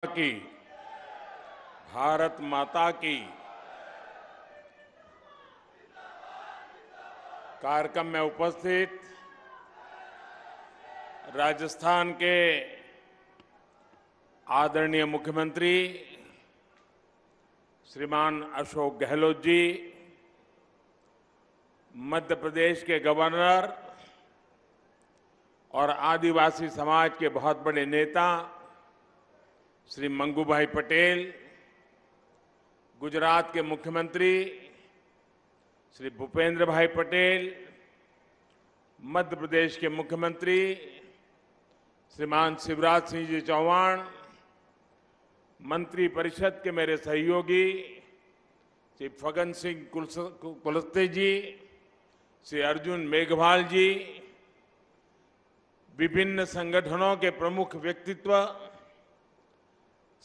की, भारत माता की। कार्यक्रम में उपस्थित राजस्थान के आदरणीय मुख्यमंत्री श्रीमान अशोक गहलोत जी, मध्य प्रदेश के गवर्नर और आदिवासी समाज के बहुत बड़े नेता श्री मंगूभाई पटेल, गुजरात के मुख्यमंत्री श्री भूपेंद्र भाई पटेल, मध्य प्रदेश के मुख्यमंत्री श्रीमान शिवराज सिंह जी चौहान, मंत्री परिषद के मेरे सहयोगी श्री फग्गन सिंह कुलस्ते जी, श्री अर्जुन मेघवाल जी, विभिन्न संगठनों के प्रमुख व्यक्तित्व,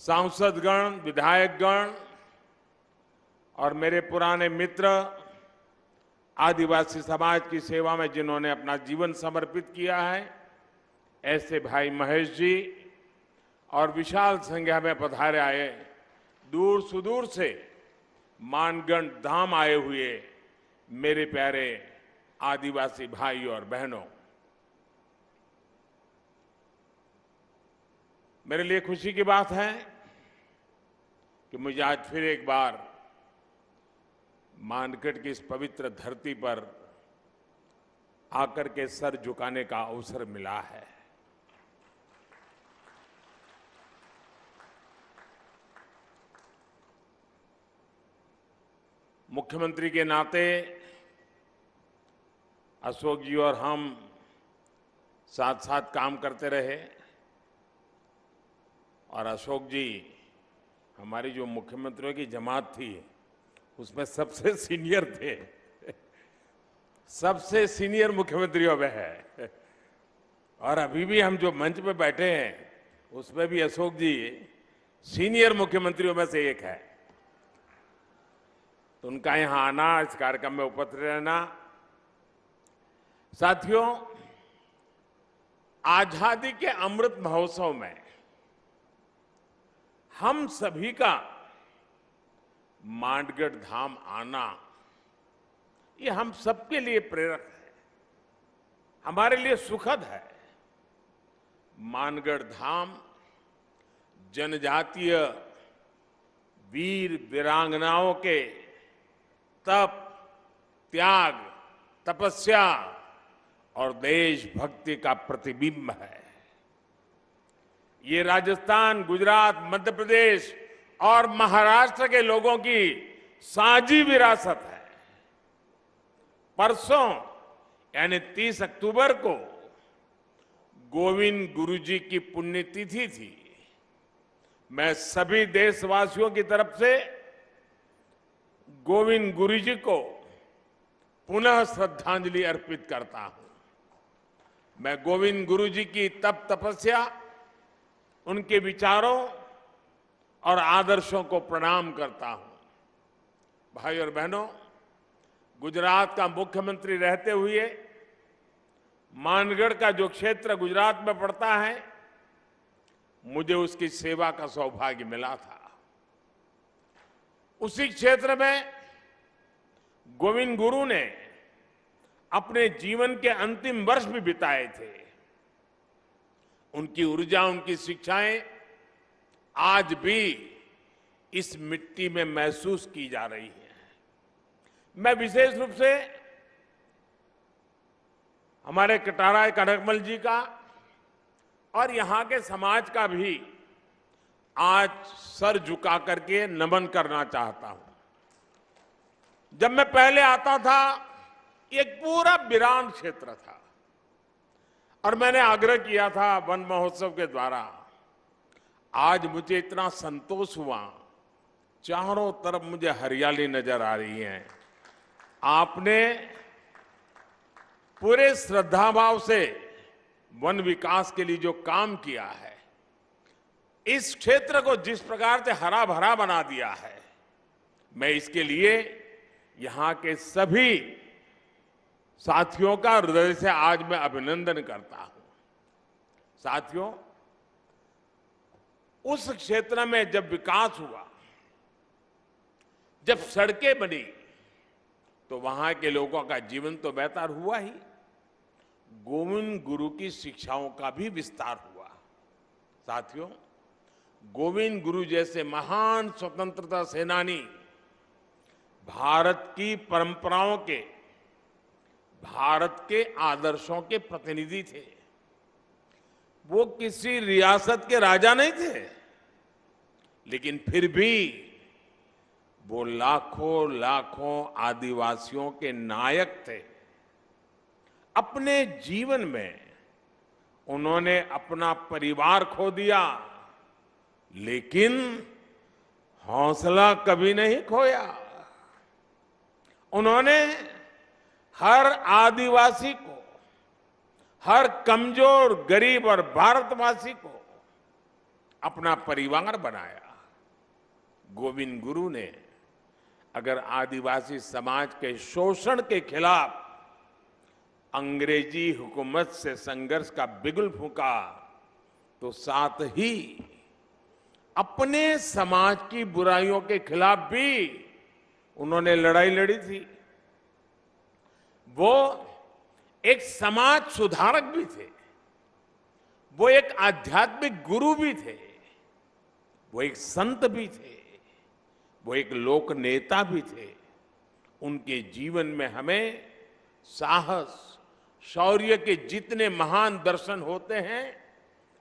सांसदगण, विधायकगण और मेरे पुराने मित्र, आदिवासी समाज की सेवा में जिन्होंने अपना जीवन समर्पित किया है, ऐसे भाई महेश जी और विशाल संख्या में पधारे आए, दूर सुदूर से मानगढ़ धाम आए हुए मेरे प्यारे आदिवासी भाई और बहनों, मेरे लिए खुशी की बात है कि मुझे आज फिर एक बार मानगढ़ की इस पवित्र धरती पर आकर के सर झुकाने का अवसर मिला है। मुख्यमंत्री के नाते अशोक जी और हम साथ साथ काम करते रहे और अशोक जी हमारी जो मुख्यमंत्रियों की जमात थी उसमें सबसे सीनियर थे, सबसे सीनियर मुख्यमंत्रियों में है। और अभी भी हम जो मंच पे बैठे हैं उसमें भी अशोक जी सीनियर मुख्यमंत्रियों में से एक है। तो उनका यहां आना, इस कार्यक्रम में उपस्थित रहना, साथियों, आजादी के अमृत महोत्सव में हम सभी का मानगढ़ धाम आना, ये हम सबके लिए प्रेरक है, हमारे लिए सुखद है। मानगढ़ धाम जनजातीय वीर वीरांगनाओं के तप, त्याग, तपस्या और देशभक्ति का प्रतिबिंब है। ये राजस्थान, गुजरात, मध्य प्रदेश और महाराष्ट्र के लोगों की साझी विरासत है। परसों यानी 30 अक्टूबर को गोविंद गुरु जी की पुण्यतिथि थी। मैं सभी देशवासियों की तरफ से गोविंद गुरु जी को पुनः श्रद्धांजलि अर्पित करता हूं। मैं गोविंद गुरु जी की तप तपस्या, उनके विचारों और आदर्शों को प्रणाम करता हूं। भाई और बहनों, गुजरात का मुख्यमंत्री रहते हुए मानगढ़ का जो क्षेत्र गुजरात में पड़ता है, मुझे उसकी सेवा का सौभाग्य मिला था। उसी क्षेत्र में गोविंद गुरु ने अपने जीवन के अंतिम वर्ष भी बिताए थे। उनकी ऊर्जा, उनकी शिक्षाएं आज भी इस मिट्टी में महसूस की जा रही हैं। मैं विशेष रूप से हमारे कटाराय कनकमल जी का और यहां के समाज का भी आज सर झुका करके नमन करना चाहता हूं। जब मैं पहले आता था, एक पूरा वीरान क्षेत्र था और मैंने आग्रह किया था वन महोत्सव के द्वारा। आज मुझे इतना संतोष हुआ, चारों तरफ मुझे हरियाली नजर आ रही है। आपने पूरे श्रद्धाभाव से वन विकास के लिए जो काम किया है, इस क्षेत्र को जिस प्रकार से हरा भरा बना दिया है, मैं इसके लिए यहां के सभी साथियों का हृदय से आज मैं अभिनंदन करता हूं। साथियों, उस क्षेत्र में जब विकास हुआ, जब सड़कें बनी, तो वहां के लोगों का जीवन तो बेहतर हुआ ही, गोविंद गुरु की शिक्षाओं का भी विस्तार हुआ। साथियों, गोविंद गुरु जैसे महान स्वतंत्रता सेनानी भारत की परंपराओं के, भारत के आदर्शों के प्रतिनिधि थे। वो किसी रियासत के राजा नहीं थे, लेकिन फिर भी वो लाखों लाखों आदिवासियों के नायक थे। अपने जीवन में उन्होंने अपना परिवार खो दिया, लेकिन हौसला कभी नहीं खोया। उन्होंने हर आदिवासी को, हर कमजोर, गरीब और भारतवासी को अपना परिवार बनाया। गोविंद गुरु ने अगर आदिवासी समाज के शोषण के खिलाफ अंग्रेजी हुकूमत से संघर्ष का बिगुल फूंका, तो साथ ही अपने समाज की बुराइयों के खिलाफ भी उन्होंने लड़ाई लड़ी थी। वो एक समाज सुधारक भी थे, वो एक आध्यात्मिक गुरु भी थे, वो एक संत भी थे, वो एक लोक नेता भी थे। उनके जीवन में हमें साहस, शौर्य के जितने महान दर्शन होते हैं,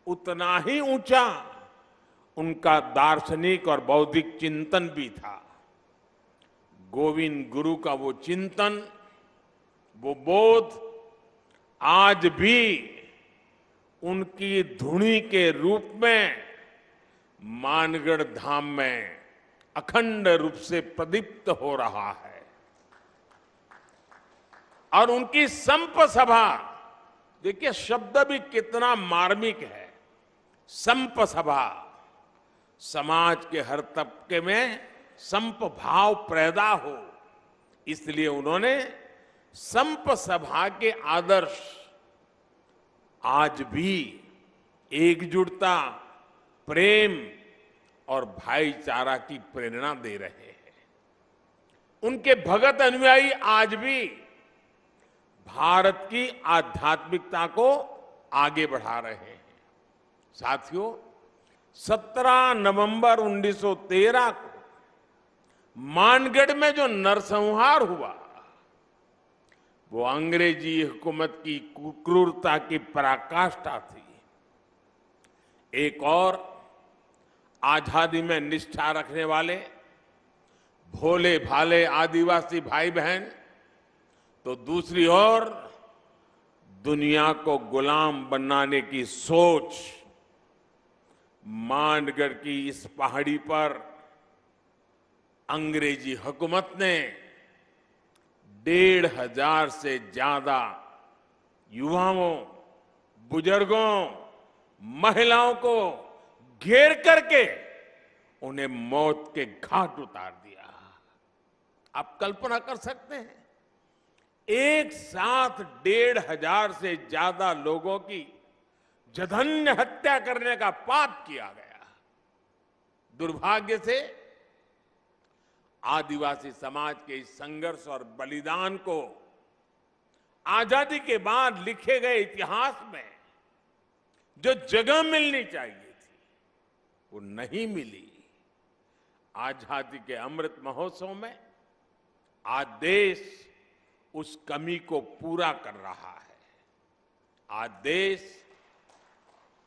उतना ही ऊंचा उनका दार्शनिक और बौद्धिक चिंतन भी था। गोविंद गुरु का वो चिंतन, वो बोध आज भी उनकी धुनी के रूप में मानगढ़ धाम में अखंड रूप से प्रदीप्त हो रहा है। और उनकी संप सभा, देखिए शब्द भी कितना मार्मिक है। संप सभा, समाज के हर तबके में संप भाव पैदा हो, इसलिए उन्होंने संप सभा के आदर्श आज भी एकजुटता, प्रेम और भाईचारा की प्रेरणा दे रहे हैं। उनके भगत अनुयायी आज भी भारत की आध्यात्मिकता को आगे बढ़ा रहे हैं। साथियों, 17 नवंबर 1913 को मानगढ़ में जो नरसंहार हुआ, वो अंग्रेजी हुकूमत की क्रूरता की पराकाष्ठा थी। एक और आजादी में निष्ठा रखने वाले भोले भाले आदिवासी भाई बहन, तो दूसरी ओर दुनिया को गुलाम बनाने की सोच। मानगढ़ की इस पहाड़ी पर अंग्रेजी हुकूमत ने 1,500 से ज्यादा युवाओं, बुजुर्गों, महिलाओं को घेर करके उन्हें मौत के घाट उतार दिया। आप कल्पना कर सकते हैं, एक साथ 1,500 से ज्यादा लोगों की जघन्य हत्या करने का पाप किया गया। दुर्भाग्य से आदिवासी समाज के इस संघर्ष और बलिदान को आजादी के बाद लिखे गए इतिहास में जो जगह मिलनी चाहिए थी, वो नहीं मिली। आजादी के अमृत महोत्सव में आज देश उस कमी को पूरा कर रहा है। आज देश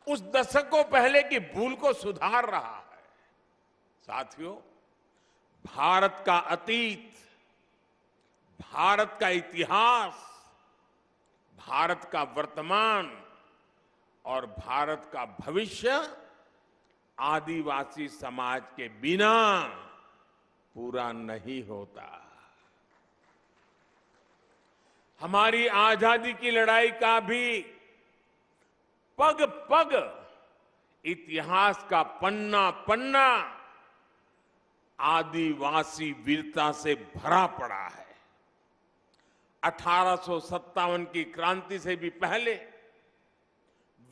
उस दशकों पहले की भूल को सुधार रहा है। साथियों, भारत का अतीत, भारत का इतिहास, भारत का वर्तमान और भारत का भविष्य आदिवासी समाज के बिना पूरा नहीं होता। हमारी आजादी की लड़ाई का भी पग पग इतिहास का पन्ना पन्ना आदिवासी वीरता से भरा पड़ा है। 1857 की क्रांति से भी पहले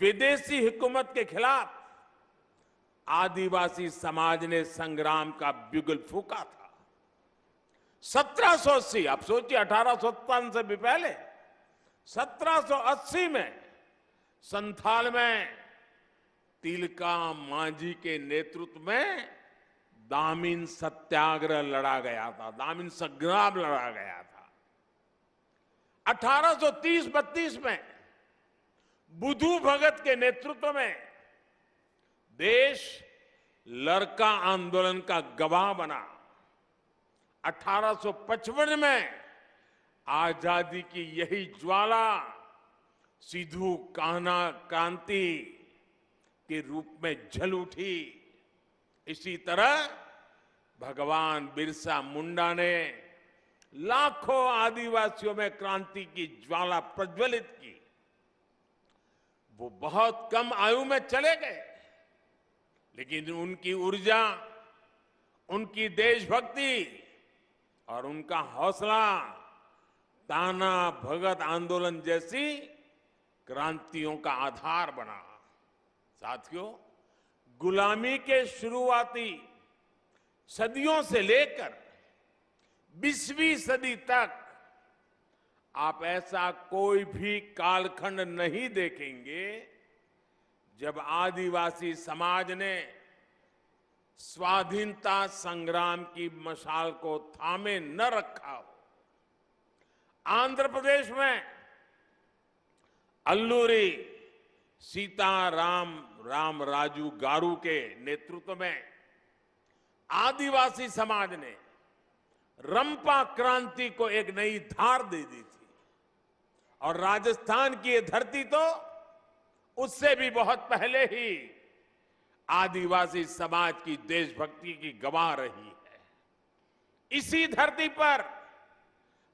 विदेशी हुकूमत के खिलाफ आदिवासी समाज ने संग्राम का बिगुल फूंका था। 1780, आप सोचिए 1857 से भी पहले 1780 में संथाल में तिलका मांझी के नेतृत्व में दामिन सत्याग्रह लड़ा गया था, दामिन संग्राम लड़ा गया था। 1830-32 में बुधु भगत के नेतृत्व में देश लरका आंदोलन का गवाह बना। 1855 में आजादी की यही ज्वाला सिद्धू कान्हा क्रांति के रूप में जल उठी। इसी तरह भगवान बिरसा मुंडा ने लाखों आदिवासियों में क्रांति की ज्वाला प्रज्वलित की। वो बहुत कम आयु में चले गए, लेकिन उनकी ऊर्जा, उनकी देशभक्ति और उनका हौसला ताना भगत आंदोलन जैसी क्रांतियों का आधार बना। साथियों, गुलामी के शुरुआती सदियों से लेकर 20वीं सदी तक आप ऐसा कोई भी कालखंड नहीं देखेंगे जब आदिवासी समाज ने स्वाधीनता संग्राम की मशाल को थामे न रखा हो। आंध्र प्रदेश में अल्लूरी सीताराम राजू गारू के नेतृत्व में आदिवासी समाज ने रंपा क्रांति को एक नई धार दे दी थी। और राजस्थान की ये धरती तो उससे भी बहुत पहले ही आदिवासी समाज की देशभक्ति की गवाह रही है। इसी धरती पर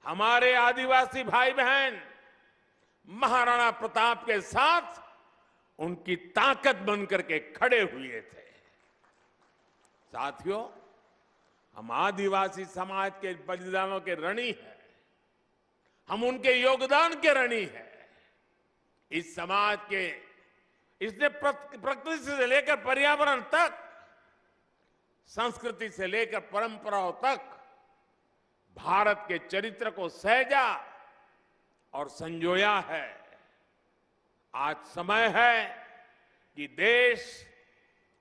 हमारे आदिवासी भाई बहन महाराणा प्रताप के साथ उनकी ताकत बनकर के खड़े हुए थे। साथियों, हम आदिवासी समाज के बलिदानों के ऋणी हैं, हम उनके योगदान के ऋणी हैं। इस समाज के इसने प्रकृति से लेकर पर्यावरण तक, संस्कृति से लेकर परंपराओं तक भारत के चरित्र को सहेजा और संजोया है। आज समय है कि देश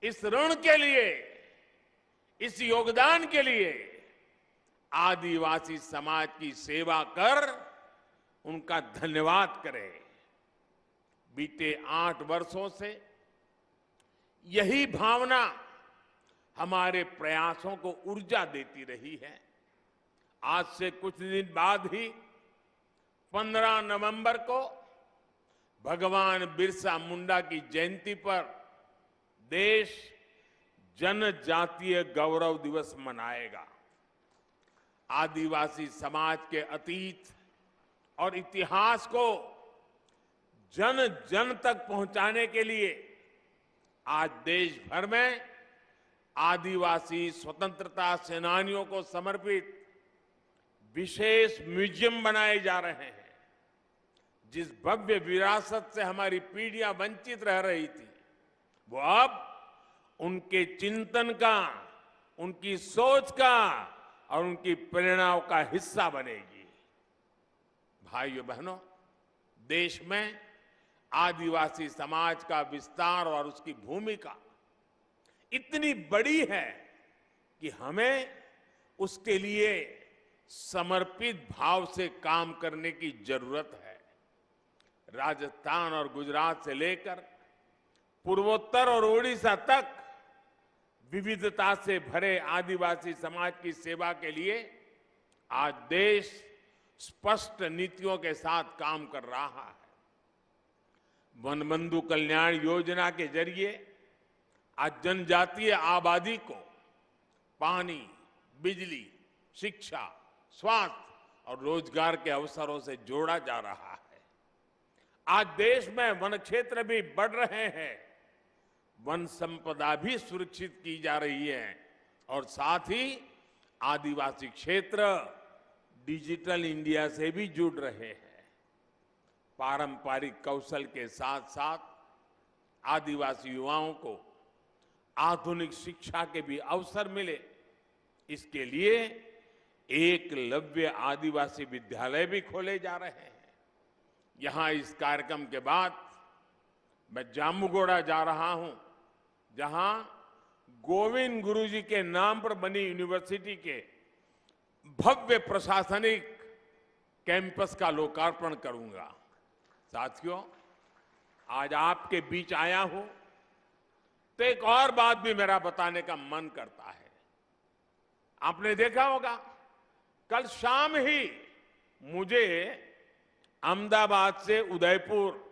इस ऋण के लिए, इस योगदान के लिए आदिवासी समाज की सेवा कर उनका धन्यवाद करे। बीते 8 वर्षों से यही भावना हमारे प्रयासों को ऊर्जा देती रही है। आज से कुछ दिन बाद ही 15 नवंबर को भगवान बिरसा मुंडा की जयंती पर देश जनजातीय गौरव दिवस मनाएगा। आदिवासी समाज के अतीत और इतिहास को जन जन तक पहुंचाने के लिए आज देश भर में आदिवासी स्वतंत्रता सेनानियों को समर्पित विशेष म्यूजियम बनाए जा रहे हैं। जिस भव्य विरासत से हमारी पीढ़ियां वंचित रह रही थी, वो अब उनके चिंतन का, उनकी सोच का और उनकी प्रेरणाओं का हिस्सा बनेगी। भाइयों बहनों, देश में आदिवासी समाज का विस्तार और उसकी भूमिका इतनी बड़ी है कि हमें उसके लिए समर्पित भाव से काम करने की जरूरत है। राजस्थान और गुजरात से लेकर पूर्वोत्तर और ओडिशा तक विविधता से भरे आदिवासी समाज की सेवा के लिए आज देश स्पष्ट नीतियों के साथ काम कर रहा है। वनबंधु कल्याण योजना के जरिए आज जनजातीय आबादी को पानी, बिजली, शिक्षा, स्वास्थ्य और रोजगार के अवसरों से जोड़ा जा रहा है। आज देश में वन क्षेत्र भी बढ़ रहे हैं, वन संपदा भी सुरक्षित की जा रही है और साथ ही आदिवासी क्षेत्र डिजिटल इंडिया से भी जुड़ रहे हैं। पारंपरिक कौशल के साथ साथ आदिवासी युवाओं को आधुनिक शिक्षा के भी अवसर मिले। इसके लिए एकलव्य आदिवासी विद्यालय भी खोले जा रहे हैं। यहां इस कार्यक्रम के बाद मैं जामुगोड़ा जा रहा हूं, जहां गोविंद गुरु जी के नाम पर बनी यूनिवर्सिटी के भव्य प्रशासनिक कैंपस का लोकार्पण करूंगा। साथियों, आज आपके बीच आया हूं तो एक और बात भी मेरा बताने का मन करता है। आपने देखा होगा, कल शाम ही मुझे अहमदाबाद से उदयपुर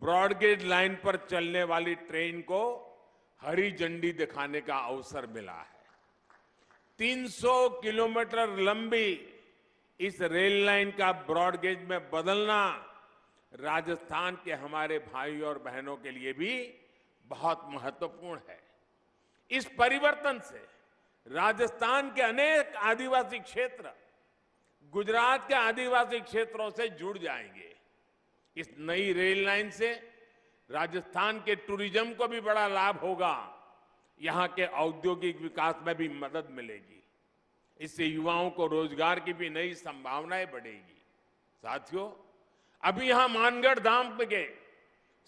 ब्रॉडगेज लाइन पर चलने वाली ट्रेन को हरी झंडी दिखाने का अवसर मिला है। 300 किलोमीटर लंबी इस रेल लाइन का ब्रॉडगेज में बदलना राजस्थान के हमारे भाई और बहनों के लिए भी बहुत महत्वपूर्ण है। इस परिवर्तन से राजस्थान के अनेक आदिवासी क्षेत्र गुजरात के आदिवासी क्षेत्रों से जुड़ जाएंगे। इस नई रेल लाइन से राजस्थान के टूरिज्म को भी बड़ा लाभ होगा। यहां के औद्योगिक विकास में भी मदद मिलेगी। इससे युवाओं को रोजगार की भी नई संभावनाएं बढ़ेगी। साथियों, अभी यहां मानगढ़ धाम के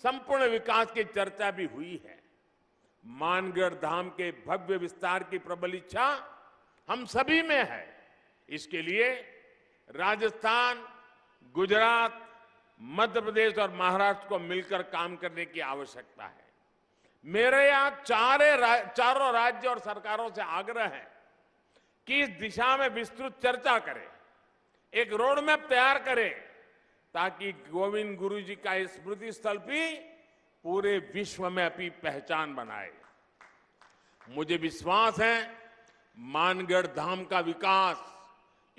संपूर्ण विकास की चर्चा भी हुई है। मानगढ़ धाम के भव्य विस्तार की प्रबल इच्छा हम सभी में है। इसके लिए राजस्थान, गुजरात, मध्य प्रदेश और महाराष्ट्र को मिलकर काम करने की आवश्यकता है। मेरे यहां चारों राज्य और सरकारों से आग्रह है कि इस दिशा में विस्तृत चर्चा करें, एक रोड मैप तैयार करें, ताकि गोविंद गुरु जी का स्मृति स्थल भी पूरे विश्व में अपनी पहचान बनाए। मुझे विश्वास है मानगढ़ धाम का विकास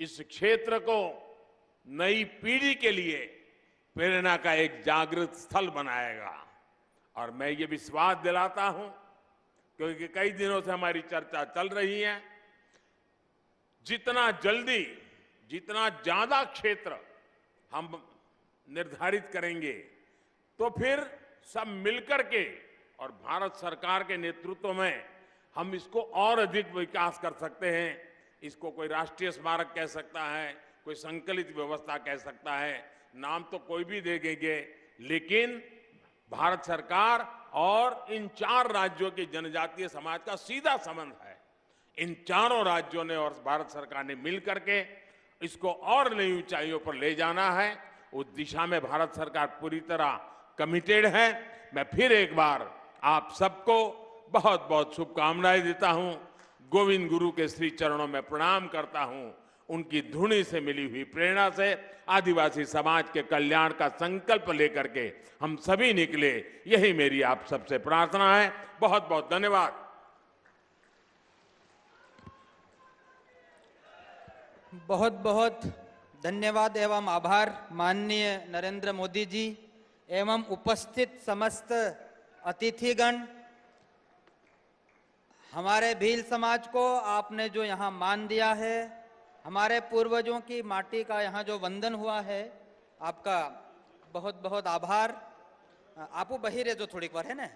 इस क्षेत्र को नई पीढ़ी के लिए प्रेरणा का एक जागृत स्थल बनाएगा। और मैं ये विश्वास दिलाता हूं, क्योंकि कई दिनों से हमारी चर्चा चल रही है, जितना जल्दी, जितना ज्यादा क्षेत्र हम निर्धारित करेंगे, तो फिर सब मिलकर के और भारत सरकार के नेतृत्व में हम इसको और अधिक विकास कर सकते हैं। इसको कोई राष्ट्रीय स्मारक कह सकता है, कोई संकलित व्यवस्था कह सकता है, नाम तो कोई भी दे देंगे, लेकिन भारत सरकार और इन 4 राज्यों के जनजातीय समाज का सीधा संबंध है। इन चारों राज्यों ने और भारत सरकार ने मिलकर के इसको और नई ऊंचाइयों पर ले जाना है। उस दिशा में भारत सरकार पूरी तरह कमिटेड है। मैं फिर एक बार आप सबको बहुत बहुत शुभकामनाएं देता हूं। गोविंद गुरु के श्री चरणों में प्रणाम करता हूं। उनकी धुनी से मिली हुई प्रेरणा से आदिवासी समाज के कल्याण का संकल्प लेकर के हम सभी निकले, यही मेरी आप सबसे प्रार्थना है। बहुत बहुत धन्यवाद। बहुत बहुत धन्यवाद एवं आभार माननीय नरेंद्र मोदी जी एवं उपस्थित समस्त अतिथिगण। हमारे भील समाज को आपने जो यहाँ मान दिया है, हमारे पूर्वजों की माटी का यहाँ जो वंदन हुआ है, आपका बहुत बहुत आभार। आपू बहिरे जो थोड़ी बार है ना।